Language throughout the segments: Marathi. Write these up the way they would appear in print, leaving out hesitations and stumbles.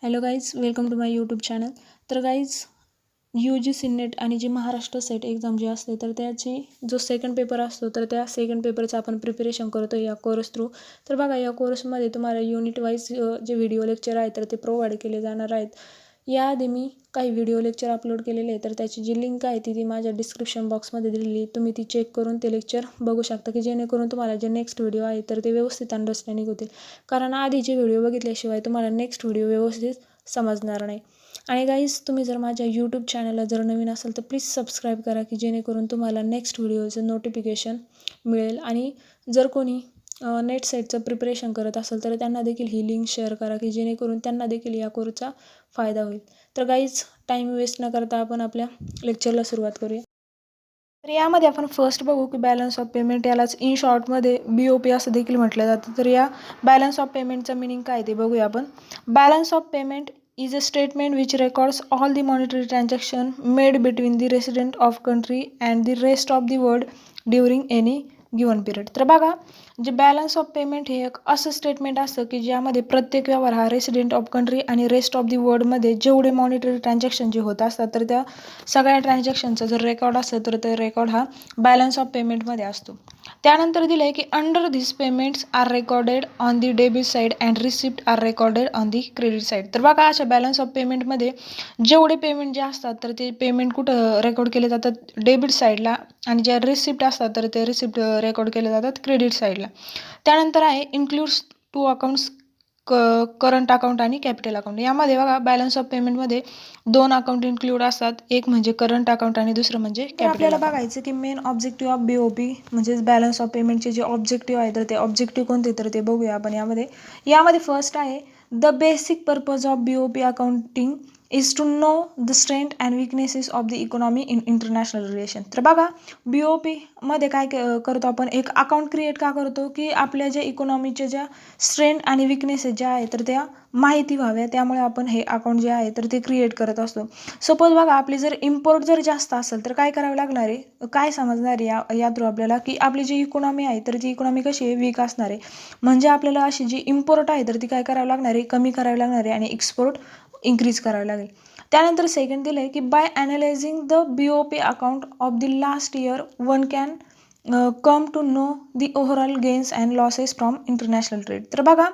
Hello guys, welcome to my YouTube channel. तर गाईज, UGC नेट आणि जी महाराष्ट्र सेट एक्झाम जी असते तर त्याची जो सेकंड पेपर असतो तर त्या सेकंड पेपरचं आपण प्रिपरेशन करतो या कोर्स थ्रू. तर बघा, या कोर्समध्ये तुम्हाला युनिट वाईज जे व्हिडिओ लेक्चर आहेत तर ते प्रोव्हाइड केले जाणार आहेत. याआधी मी काही व्हिडिओ लेक्चर अपलोड केलेले आहे, तर त्याची जी लिंक आहे ती माझ्या डिस्क्रिप्शन बॉक्समध्ये दिलेली आहे. तुम्ही ती चेक करून ते लेक्चर बघू शकता, की जेणेकरून तुम्हाला जे नेक्स्ट व्हिडिओ आहे तर ते व्यवस्थित अंडरस्टँडिंग होतील. कारण आधीचे व्हिडिओ बघितल्याशिवाय तुम्हाला नेक्स्ट व्हिडिओ व्यवस्थित समजणार नाही. आणि गाईज, तुम्ही जर माझ्या यूट्यूब चॅनलला जर नवीन असाल तर प्लीज सबस्क्राईब करा, की जेणेकरून तुम्हाला नेक्स्ट व्हिडिओचं नोटिफिकेशन मिळेल. आणि जर कोणी नेट सेटचं प्रिपरेशन करत असेल तर त्यांना देखील ही लिंक शेअर करा, की जेणेकरून त्यांना देखील या कोर्सचा फायदा होईल. तर गाईज, टाईम वेस्ट न करता आपण आपल्या लेक्चरला सुरुवात करूया. तर यामध्ये आपण फर्स्ट बघू की बॅलन्स ऑफ पेमेंट, यालाच इन शॉर्टमध्ये BOP असं देखील म्हटलं जातं. तर या बॅलन्स ऑफ पेमेंटचं मिनिंग काय ते बघूया आपण. Balance of payment is a statement which records all the monetary transaction made between the resident of country and the rest of the world during any given period. तर बघा, जे बॅलन्स ऑफ पेमेंट हे एक असं स्टेटमेंट असतं की ज्यामध्ये प्रत्येक व्यवहार हा रेसिडेंट ऑफ कंट्री आणि रेस्ट ऑफ दी वर्ल्डमध्ये जेवढे मॉनिटरी ट्रान्झॅक्शन जे होत असतात तर त्या सगळ्या ट्रान्झॅक्शनचा जर रेकॉर्ड असेल तर ते रेकॉर्ड हा बॅलन्स ऑफ पेमेंटमध्ये असतो. त्यानंतर दिलं आहे की under this payments are recorded on the debit side and receipt are recorded on the credit side. तर बघा, अशा बॅलन्स ऑफ पेमेंटमध्ये जेवढे पेमेंट जे असतात तर ते पेमेंट कुठं रेकॉर्ड केले जातात, डेबिट साईडला, आणि ज्या रिसिप्ट असतात तर ते रिसिप्ट रेकॉर्ड केले जातात क्रेडिट साईडला. त्यानंतर आहे includes two accounts, current account आणि कॅपिटल अकाउंट. यामध्ये बघा, बॅलन्स ऑफ पेमेंटमध्ये दोन अकाउंट इन्क्लूड असतात, एक म्हणजे करंट अकाउंट आणि दुसरं म्हणजे कॅपिटल. आपल्याला बघायचं की मेन ऑब्जेक्टिव्ह ऑफ BOP म्हणजेच बॅलन्स ऑफ पेमेंटचे जे ऑब्जेक्टिव्ह आहे तर ते ऑब्जेक्टिव्ह कोणते तर ते बघूया आपण. यामध्ये फर्स्ट आहे the basic purpose of BOP accounting is to know the strength and weaknesses of the economy in international relation. तर बघा, BOP मध्ये काय करतो आपण, एक अकाउंट क्रिएट का करतो की आपल्या ज्या इकॉनॉमीच्या ज्या स्ट्रेंथ आणि विकनेसेस ज्या आहेत तर त्या माहिती व्हाव्या, त्यामुळे आपण हे अकाउंट जे आहे तर ते क्रिएट करत असतो. सपोज बघा, आपली जर इम्पोर्ट जर जास्त असेल तर काय करावं लागणार आहे, काय समजणार आहे या थ्रू आपल्याला, की आपली जी इकॉनॉमी आहे तर ती इकॉनॉमी कशी आहे, वीक असणार आहे. म्हणजे आपल्याला अशी जी इम्पोर्ट आहे तर ती काय करावं लागणार आहे, कमी करावी लागणार आहे, आणि एक्सपोर्ट इन्क्रीज करावे लागेल. त्यानंतर सेकंड दिलं आहे की by analysing the BOP account of the last year one can come to know the overall gains and losses from international trade. तर बघा,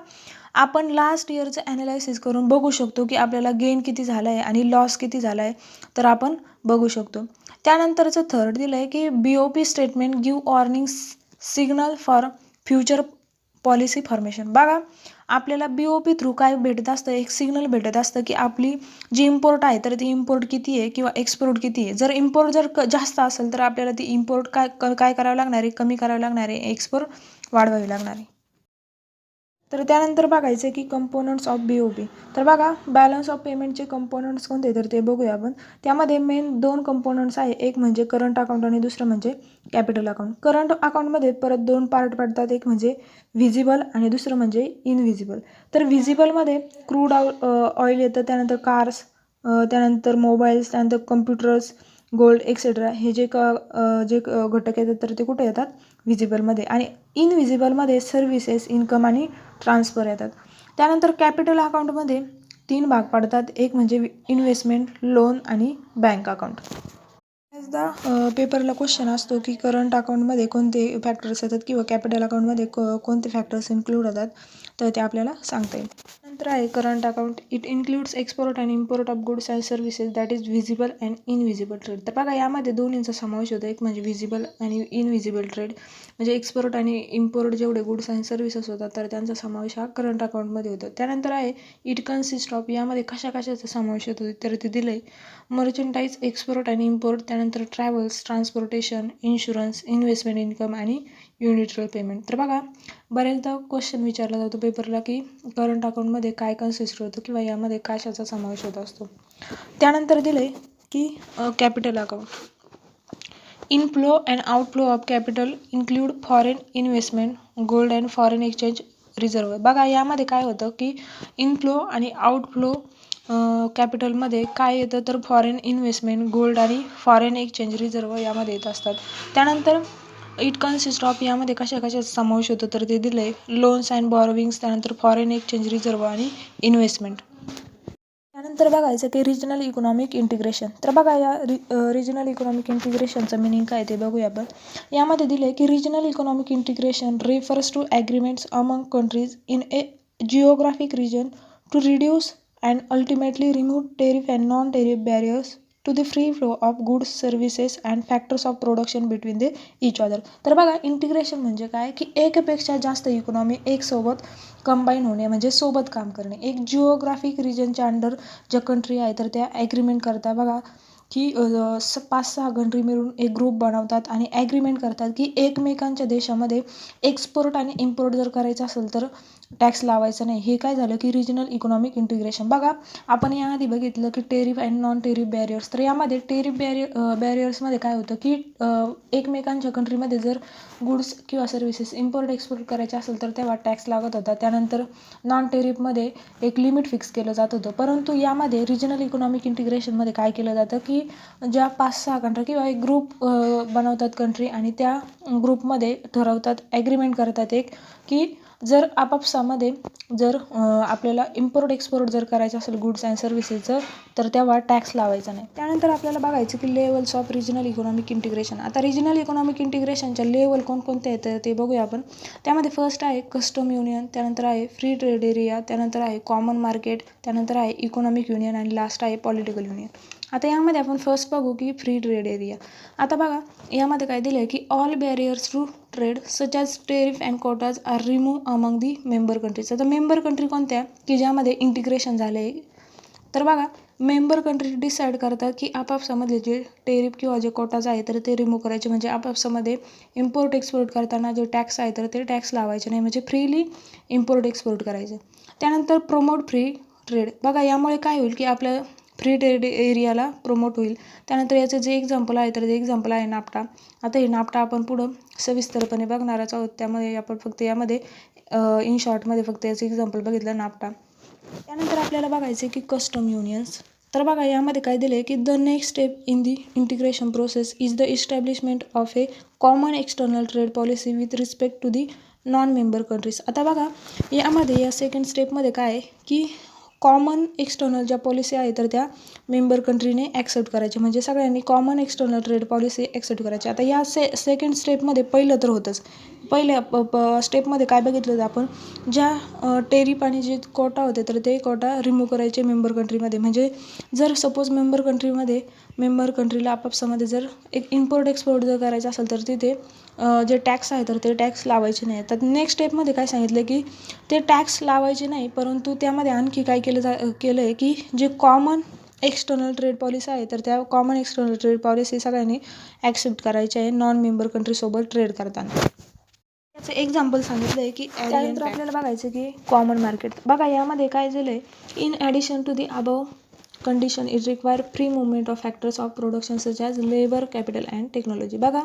आपण लास्ट इयरचं ॲनालायसिस करून बघू शकतो की आपल्याला गेन किती झाला आहे आणि लॉस किती झाला आहे, तर आपण बघू शकतो. त्यानंतरचं थर्ड दिलं आहे की BOP statement give warning signal for future policy formation. बघा, आपल्याला BOP थ्रू काय भेटत असतं, एक सिग्नल भेटत असतं की आपली जी इम्पोर्ट आहे तर ती इम्पोर्ट किती आहे किंवा एक्सपोर्ट किती आहे. जर इम्पोर्ट जर जास्त असेल तर आपल्याला ती इम्पोर्ट काय करावं लागणार आहे, कमी करावं लागणार आहे, एक्सपोर्ट वाढवावी लागणार आहे. तर त्यानंतर बघायचं की कंपोनंट्स ऑफ BOP. तर बघा, बॅलन्स ऑफ पेमेंटचे कंपोनंट्स कोणते तर ते बघूया आपण. त्यामध्ये मेन दोन कंपोनंट्स आहे, एक म्हणजे करंट अकाउंट आणि दुसरं म्हणजे कॅपिटल अकाउंट. करंट अकाउंटमध्ये परत दोन पार्ट पडतात, एक म्हणजे व्हिजिबल आणि दुसरं म्हणजे इनव्हिजिबल. तर व्हिजिबलमध्ये क्रूड ऑइल येतं, त्यानंतर कार्स, त्यानंतर मोबाईल्स, त्यानंतर कम्प्युटर्स, गोल्ड एक्सेट्रा, हे जे घटक येतात तर ते कुठे येतात, व्हिजिबलमध्ये. आणि इनव्हिजिबलमध्ये सर्व्हिसेस, इन्कम आणि ट्रान्सफर येतात. त्यानंतर कॅपिटल अकाउंटमध्ये तीन भाग पडतात, एक म्हणजे इन्व्हेस्टमेंट, लोन आणि बँक अकाउंट. बऱ्याचदा पेपरला क्वेश्चन असतो की करंट अकाउंटमध्ये कोणते फॅक्टर्स येतात किंवा कॅपिटल अकाउंटमध्ये कोणते फॅक्टर्स इन्क्लूड होतात, तर ते आपल्याला सांगता येईल. नंतर आहे current account. It includes export and import of goods and services that is visible and invisible trade. तर बघा, यामध्ये दोन्हींचा समावेश होतो, एक म्हणजे व्हिजिबल आणि इनव्हिजिबल ट्रेड. म्हणजे एक्सपोर्ट आणि इम्पोर्ट जेवढे गुड्स आणि सर्व्हिसेस होतात तर त्यांचा समावेश हा करंट अकाउंटमध्ये होतो. त्यानंतर आहे इट कन्सिस्ट ऑफ. यामध्ये कशाचा समावेश होतो तर ते दिलं आहे मर्चंटाईज, एक्सपोर्ट आणि इम्पोर्ट, त्यानंतर travels, transportation, insurance, investment income आणि युनिट्रल पेमेंट. तर बघा, बऱ्याचदा क्वेश्चन विचारला जातो पेपरला की करंट अकाउंटमध्ये काय कन्सिस्ट होतं किंवा यामध्ये कशाचा समावेश होत असतो. त्यानंतर दिलं आहे की capital account. Inflow and outflow of capital include foreign investment, gold and foreign exchange reserve. बघा, यामध्ये काय होतं की इनफ्लो आणि आउटफ्लो कॅपिटलमध्ये काय येतं तर फॉरेन इन्व्हेस्टमेंट, गोल्ड आणि फॉरेन एक्सचेंज रिझर्व्ह यामध्ये येत असतात. त्यानंतर इट कन्सिस्ट ऑफ. यामध्ये कशाचा समावेश होतो तर ते दिलं आहे लोन्स अँड बॉरोविंग्स, त्यानंतर फॉरेन एक्सचेंज रिझर्व्ह आणि इन्व्हेस्टमेंट. त्यानंतर बघायचं की रिजनल इकॉनॉमिक इंटिग्रेशन. तर बघा या रिजनल इकॉनॉमिक इंटिग्रेशनचं मिनिंग काय ते बघूया आपण. यामध्ये दिले की regional economic integration refers to agreements among countries in a geographic region to reduce and ultimately remove tariff and non tariff barriers to the free flow of goods services and factors of production between the each other. तर बघा इंटिग्रेशन म्हणजे काय की एकपेक्षा जास्त इकॉनॉमी एकसोबत कंबाईन होणे म्हणजे सोबत काम करणे. एक जिओग्राफिक रिजनच्या अंडर ज्या कंट्री आहे तर त्या ॲग्रीमेंट करतात बघा की 5-6 कंट्री मिळून एक ग्रुप बनवतात आणि ॲग्रीमेंट करतात की एकमेकांच्या देशामध्ये एक्सपोर्ट आणि इम्पोर्ट जर करायचं असेल तर टॅक्स लावायचा नाही. हे काय झालं की रिजनल इकॉनॉमिक इंटिग्रेशन. बघा आपण याआधी बघितलं की tariff and non tariff barriers. तर यामध्ये टेरिफ बॅरियर्समध्ये काय होतं की एकमेकांच्या कंट्रीमध्ये जर गुड्स किंवा सर्व्हिसेस इम्पोर्ट एक्सपोर्ट करायचे असेल तर तेव्हा टॅक्स लागत होता. त्यानंतर नॉन टेरिफमध्ये एक लिमिट फिक्स केलं जात होतं. परंतु यामध्ये रिजनल इकॉनॉमिक इंटिग्रेशनमध्ये काय केलं जातं की ज्या 5-6 कंट्री किंवा एक ग्रुप बनवतात कंट्री आणि त्या ग्रुपमध्ये ठरवतात ॲग्रीमेंट करतात एक की जर आपापसामध्ये जर आपल्याला इम्पोर्ट एक्सपोर्ट जर करायचं असेल गुड्स अँड सर्व्हिसेसचं तर तेव्हा टॅक्स लावायचा नाही. त्यानंतर आपल्याला बघायचं की levels of regional economic integration. आता रिजनल इकॉनॉमिक इंटिग्रेशनच्या लेवल कोणकोणते आहेत ते बघूया आपण. त्यामध्ये फर्स्ट आहे कस्टम युनियन, त्यानंतर आहे फ्री ट्रेड एरिया, त्यानंतर आहे कॉमन मार्केट, त्यानंतर आहे इकॉनॉमिक युनियन आणि लास्ट आहे पॉलिटिकल युनियन. आता यामध्ये आपण फर्स्ट बघू की फ्री ट्रेड एरिया. आता बघा यामध्ये काय दिलं आहे की all barriers to trade such as tariff and quotas are remove among the member countries. आता मेंबर कंट्री कोणत्या की ज्यामध्ये इंटिग्रेशन झालं आहे. तर बघा मेंबर कंट्री डिसाईड करतात की आपापसामध्ये जे टेरिफ किंवा जे कोटाज आहे तर ते रिमूव्ह करायचे. म्हणजे आपापसामध्ये इम्पोर्ट एक्सपोर्ट करताना जे टॅक्स आहे तर ते टॅक्स लावायचे नाही. म्हणजे फ्रीली इम्पोर्ट एक्सपोर्ट करायचं. त्यानंतर प्रमोट फ्री ट्रेड. बघा यामुळे काय होईल की आपलं फ्री ट्रेड एरियाला प्रमोट होईल. त्यानंतर याचं जे एक्झाम्पल आहे तर ते एक्झाम्पल आहे नाफ्टा. आता हे नाफ्टा आपण पुढं सविस्तरपणे बघणारच आहोत. त्यामध्ये आपण फक्त यामध्ये इन शॉर्टमध्ये फक्त याचं एक्झाम्पल बघितलं नाफ्टा. त्यानंतर आपल्याला बघायचं की कस्टम युनियन्स. तर बघा यामध्ये काय दिलं आहे की the next step in the integration process is the establishment of a common external trade policy with respect to the non member countries. आता बघा यामध्ये या सेकंड स्टेपमध्ये काय आहे की कॉमन एक्सटर्नल ज्या पॉलिसी आहे तर त्या मेंबर कंट्रीने ॲक्सेप्ट करायचे. म्हणजे सगळ्यांनी common external trade policy accept करायची. आता या सेकंड स्टेपमध्ये पहिलं तर होतंच. पहिल्या स्टेपमध्ये काय बघितलं होतं आपण ज्या टेरिफ आणि जे कोटा होते तर ते कोटा रिमूव्ह करायचे मेंबर कंट्रीमध्ये. म्हणजे जर सपोज मेंबर कंट्रीला आपापसामध्ये जर एक इम्पोर्ट एक्सपोर्ट जर करायचं असेल तर तिथे जे टॅक्स आहे तर ते टॅक्स लावायचे नाही. तर नेक्स्ट स्टेपमध्ये काय सांगितलं की ते टॅक्स लावायचे नाही. परंतु त्यामध्ये आणखी काय केलं आहे की जे कॉमन एक्सटर्नल ट्रेड पॉलिसी आहे तर त्या कॉमन एक्सटर्नल ट्रेड पॉलिसी सगळ्यांनी ॲक्सेप्ट करायची आहे नॉन मेंबर कंट्रीसोबत ट्रेड करताना. त्याचं एक्झाम्पल सांगितलं आहे की त्यानंतर आपल्याला बघायचं की कॉमन मार्केट. बघा यामध्ये काय झालं आहे in addition to the above condition it require free movement of factors of production such as labour capital and technology. बघा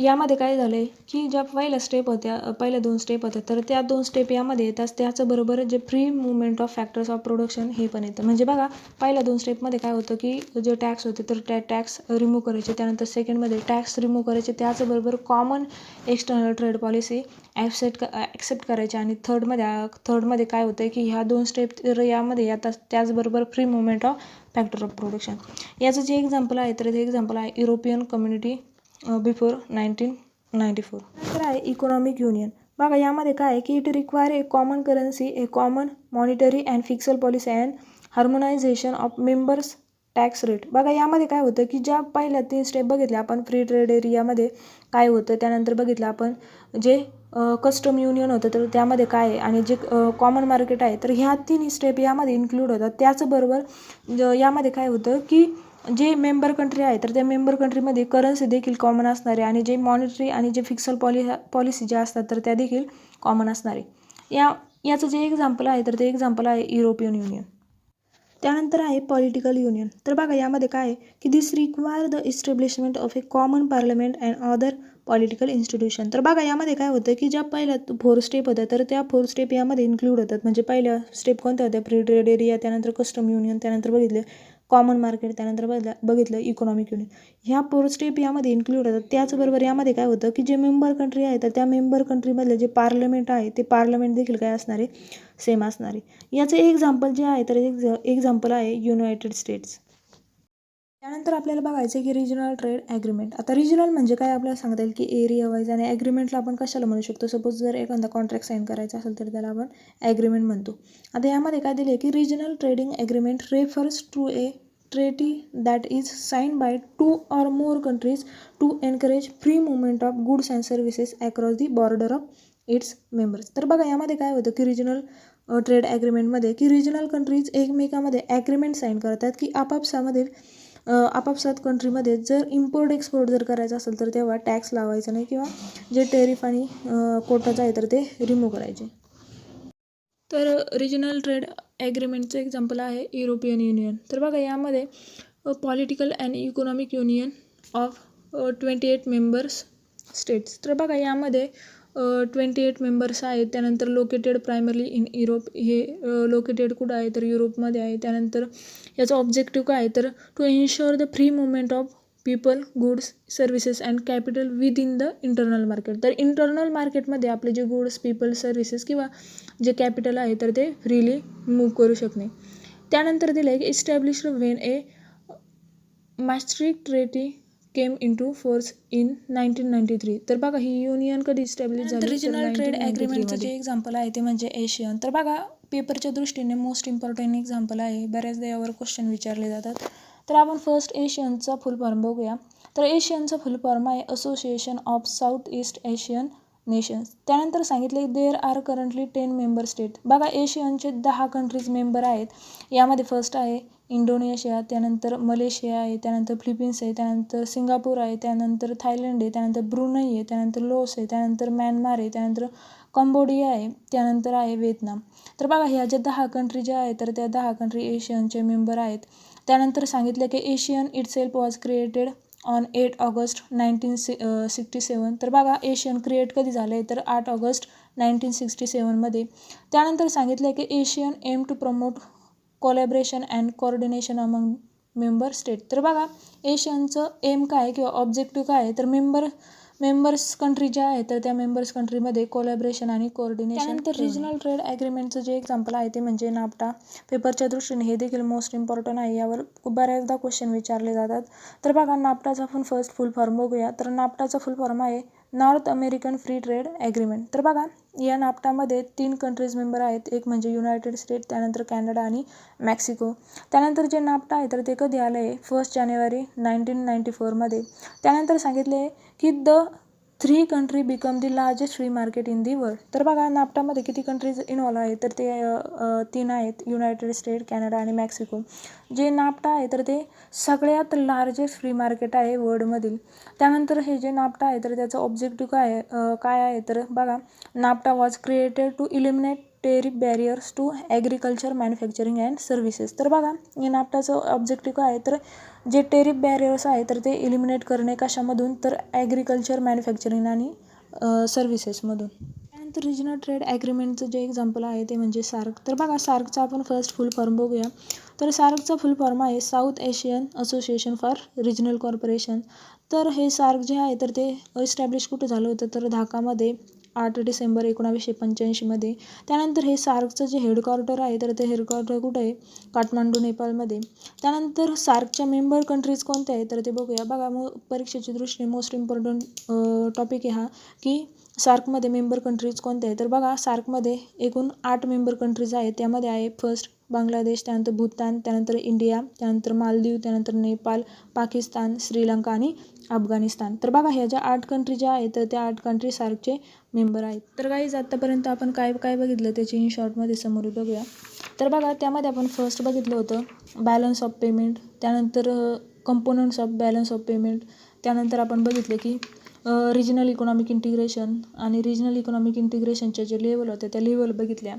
यामध्ये काय झालं आहे की ज्या पहिल्या 2 स्टेप होत्या तर त्या 2 स्टेप यामध्ये येतात. त्याचबरोबर जे free movement of factors of production हे पण येतं. म्हणजे बघा पहिल्या 2 स्टेपमध्ये काय होतं की जे टॅक्स होते तर त्या टॅक्स रिमूव्ह करायचे. त्यानंतर सेकंडमध्ये टॅक्स रिमूव्ह करायचे. त्याचबरोबर common external trade policy accept करायची. आणि थर्डमध्ये काय होतं की ह्या 2 स्टेप तर यामध्ये येतात. त्याचबरोबर free movement of factor of production. याचं जे एक्झाम्पल आहे तर ते एक्झाम्पल आहे युरोपियन कम्युनिटी बिफोर 1994. नंतर आहे इकॉनॉमिक युनियन. बघा यामध्ये काय आहे की it require a common currency, a common monetary and fiscal policy and harmonisation of members tax rate. बघा यामध्ये काय होतं की ज्या पहिल्या 3 स्टेप बघितल्या आपण फ्री ट्रेड एरियामध्ये काय होतं. त्यानंतर बघितलं आपण जे कस्टम युनियन होतं तर त्यामध्ये काय आहे आणि जे कॉमन मार्केट आहे तर ह्या 3 स्टेप यामध्ये इन्क्लूड होतात. त्याचबरोबर यामध्ये काय होतं की जे मेंबर कंट्री आहे तर त्या मेंबर कंट्रीमध्ये करन्सी देखील कॉमन असणारे आणि जे मॉनिटरी आणि जे फिक्सल पॉलिसी ज्या असतात तर त्या देखील कॉमन असणारे. याचं जे एक्झाम्पल आहे तर ते एक्झाम्पल आहे युरोपियन युनियन. त्यानंतर आहे पॉलिटिकल युनियन. तर बघा यामध्ये काय आहे की this require the establishment of a common parliament and other political institution. तर बघा यामध्ये काय होतं की ज्या पहिल्या 4 स्टेप होत्या तर त्या 4 स्टेप यामध्ये इन्क्लूड होतात. म्हणजे पहिल्या स्टेप कोणत्या होत्या फ्री ट्रेड एरिया, त्यानंतर कस्टम युनियन, त्यानंतर बघितले कॉमन मार्केट, त्यानंतर बघितलं इकॉनॉमिक युनियन. ह्या 4 स्टेप यामध्ये इन्क्लूड होतात. त्याचबरोबर यामध्ये काय होतं की जे मेंबर कंट्री आहे तर त्या मेंबर कंट्रीमधलं जे पार्लमेंट आहे ते पार्लमेंट देखील काय असणार आहे, सेम असणार आहे. याचं एक्झाम्पल जे आहे तर एक्झाम्पल आहे युनायटेड स्टेट्स. त्यानंतर आपल्याला बघायचं आहे की रिजनल ट्रेड ॲग्रीमेंट. आता रिजनल म्हणजे काय आपल्याला सांगता येईल की एरिया वाईज, आणि ॲग्रीमेंटला आपण कशाला म्हणू शकतो, सपोज जर एखादा कॉन्ट्रॅक्ट साईन करायचा असेल तर त्याला आपण ॲग्रीमेंट म्हणतो. आता यामध्ये काय दिले की regional trading agreement refers to a treaty that is signed by 2 or more countries to encourage free movement of goods and services across the border of its members. तर बघा यामध्ये काय होतं की रिजनल ट्रेड ॲग्रीमेंटमध्ये की रिजनल कंट्रीज एकमेकामध्ये ॲग्रीमेंट साईन करतात की आपापसात कंट्रीमध्ये जर इम्पोर्ट एक्सपोर्ट जर करायचं असेल तर तेव्हा टॅक्स लावायचा नाही, किंवा जे टेरिफ आणि कोटाचं आहे तर ते रिमूव्ह करायचे. तर रिजनल ट्रेड ॲग्रीमेंटचं एक्झाम्पल आहे युरोपियन युनियन. तर बघा यामध्ये political and economic union of 28 members states. तर बघा यामध्ये 28 मेंबर्स आहेत. त्यानंतर लोकेटेड प्रायमरली इन युरोप, हे लोकेटेड कुठं आहे तर युरोपमध्ये आहे. त्यानंतर याचा ऑब्जेक्टिव्ह काय आहे तर to ensure the free movement of people, goods, services and capital within the internal market. तर इंटरनल मार्केटमध्ये आपले जे गुड्स, पीपल, सर्व्हिसेस किंवा जे कॅपिटल आहे तर ते फ्रीली मूव्ह करू शकणे. त्यानंतर दिलं आहे की established when A maastricht treaty came into force in 1993. तर बघा ही युनियन कधी इस्टॅब्लिश झाली. रिजनल ट्रेड ॲग्रीमेंटचं जे एक्झाम्पल आहे ते म्हणजे एशियन. तर बघा पेपरच्या दृष्टीने मोस्ट इम्पॉर्टंट एक्झाम्पल आहे, बऱ्याचदा यावर क्वेश्चन विचारले जातात. तर आपण फर्स्ट एशियनचा फुल फॉर्म बघूया. तर एशियनचा फुल फॉर्म आहे Association of South East Asian Nations. त्यानंतर सांगितले there are currently 10 member state. बघा एशियनचे 10 कंट्रीज मेंबर आहेत. यामध्ये फर्स्ट आहे इंडोनेशिया, त्यानंतर मलेशिया आहे, त्यानंतर फिलिपिन्स आहे, त्यानंतर सिंगापूर आहे, त्यानंतर थायलंड आहे, त्यानंतर ब्रुनई आहे, त्यानंतर लोस आहे, त्यानंतर म्यानमार आहे, त्यानंतर कंबोडिया आहे, त्यानंतर आहे व्हिएतनाम. तर बघा ह्या ज्या 10 कंट्री ज्या आहेत तर त्या 10 कंट्री एशियनचे मेंबर आहेत. त्यानंतर सांगितलं की Asian itself was created on 8 August 1967. तर बघा एशियन क्रिएट कधी झालं आहे तर 8 ऑगस्ट 1967मध्ये. त्यानंतर सांगितलं की ASEAN aim to promote collaboration and coordination among member state. तर बघा एशियनचं एम काय किंवा ऑब्जेक्टिव्ह काय आहे तर मेंबर्स कंट्री ज्या आहेत तर त्या मेंबर्स कंट्रीमध्ये कोलॅबरेशन आणि कोऑर्डिनेशन. त्यानंतर रिजनल ट्रेड ॲग्रीमेंटचं जे एक्झाम्पल आहे ते म्हणजे नाफ्टा. पेपरच्या दृष्टीने हे देखील मोस्ट इम्पॉर्टंट आहे, यावर बऱ्याचदा क्वेश्चन विचारले जातात. तर बघा नाफ्टाचा आपण फर्स्ट फुल फॉर्म बघूया. तर नाफ्टाचा फुल फॉर्म आहे north American free trade agreement. तर बघा या नाफ्टामध्ये 3 कंट्रीज मेंबर आहेत, एक म्हणजे युनायटेड स्टेट, त्यानंतर कॅनडा आणि मेक्सिको. त्यानंतर जे नाफ्टा आहे तर ते कधी आलं आहे 1 जानेवारी 1994मध्ये. त्यानंतर सांगितले की the 3 country become the largest free market in the world. तर बघा नाफ्टामध्ये किती कंट्रीज इन्व्हॉल्व आहेत तर ते 3 आहेत, युनायटेड स्टेट, कॅनडा आणि मेक्सिको. जे नाफ्टा आहे तर ते सगळ्यात लार्जेस्ट फ्री मार्केट आहे वर्ल्डमधील. त्यानंतर हे जे नाफ्टा आहे तर त्याचं ऑब्जेक्टिव्ह काय आहे तर बघा NAFTA was created to eliminate tariff barriers to agriculture, manufacturing and services. तर बघा या नाफ्टाचं ऑब्जेक्टिव्ह काय आहे तर जे टेरिफ बॅरियर्स आहे तर ते इलिमिनेट करणे कशामधून तर ॲग्रिकल्चर, मॅन्युफॅक्चरिंग आणि सर्व्हिसेसमधून. त्यानंतर रिजनल ट्रेड ॲग्रीमेंटचं जे एक्झाम्पल आहे ते म्हणजे सार्क. तर बघा सार्कचा आपण फर्स्ट फुल फॉर्म बघूया. तर सार्कचा फुल फॉर्म आहे south Asian association for regional corporation. तर हे सार्क जे आहे तर ते इस्टॅब्लिश कुठं झालं होतं तर ढाकामध्ये 8 डिसेंबर 1985मध्ये. त्यानंतर हे सार्कचं जे हेडक्वार्टर आहे तर ते हेडक्वार्टर कुठं आहे काठमांडू, नेपाळमध्ये. त्यानंतर सार्कच्या मेंबर कंट्रीज कोणत्या आहेत तर ते बघूया. बघा परीक्षेच्या दृष्टीने मोस्ट इम्पॉर्टंट टॉपिक आहे हा की सार्कमध्ये मेंबर कंट्रीज कोणत्या आहेत. तर बघा सार्कमध्ये एकूण 8 मेंबर कंट्रीज आहेत. त्यामध्ये आहे फर्स्ट बांगलादेश, त्यानंतर भूतान, त्यानंतर इंडिया, त्यानंतर मालदीव, त्यानंतर नेपाळ, पाकिस्तान, श्रीलंका आणि अफगाणिस्तान. तर बघा ह्या ज्या 8 कंट्री ज्या आहेत तर त्या 8 कंट्री सार्कचे मेंबर आहेत. तर गाईज आत्तापर्यंत आपण काय काय बघितलं त्याची इन शॉर्टमध्ये समरी बघूया. तर बघा त्यामध्ये आपण फर्स्ट बघितलं होतं बॅलन्स ऑफ पेमेंट, त्यानंतर components of balance of payment, त्यानंतर आपण बघितलं की रिजनल इकॉनॉमिक इंटिग्रेशन आणि रिजनल इकॉनॉमिक इंटिग्रेशनच्या जे लेवल होत्या त्या लेवल बघितल्या.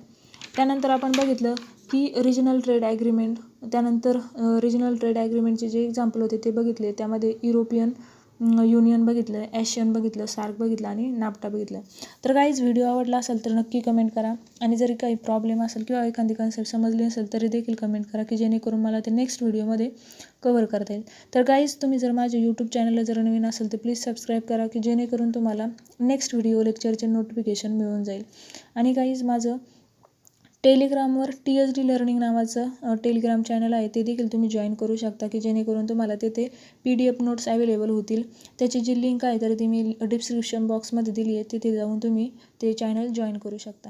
त्यानंतर आपण बघितलं की रिजनल ट्रेड ॲग्रीमेंट, त्यानंतर रिजनल ट्रेड ॲग्रीमेंटचे जे एक्झाम्पल होते ते बघितले. त्यामध्ये युरोपियन युनियन बघितलं, एशियन बघितलं, सार्क बघितलं आणि नाफ्टा बघितलं. तर गाईज व्हिडिओ आवडला असेल तर नक्की कमेंट करा आणि जरी काही प्रॉब्लेम असेल किंवा एखादी कन्सेप्ट समजली नसेल तरी देखील कमेंट करा की जेणेकरून मला ते नेक्स्ट व्हिडिओमध्ये कव्हर करता येईल. तर गाईज तुम्ही जर माझ्या यूट्यूब चॅनलला जर नवीन असेल तर प्लीज सबस्क्राईब करा की जेणेकरून तुम्हाला नेक्स्ट व्हिडिओ लेक्चरचे नोटिफिकेशन मिळून जाईल. आणि गाईज माझं टेलिग्रामवर TSD लर्निंग नावाचं टेलिग्राम चॅनल आहे, ते देखील तुम्ही जॉईन करू शकता की जेणेकरून तुम्हाला तेथे PDF नोट्स अवेलेबल होतील. त्याची जी लिंक आहे तर ती मी डिस्क्रिप्शन बॉक्समध्ये दिली आहे, तिथे जाऊन तुम्ही ते चॅनल जॉईन करू शकता.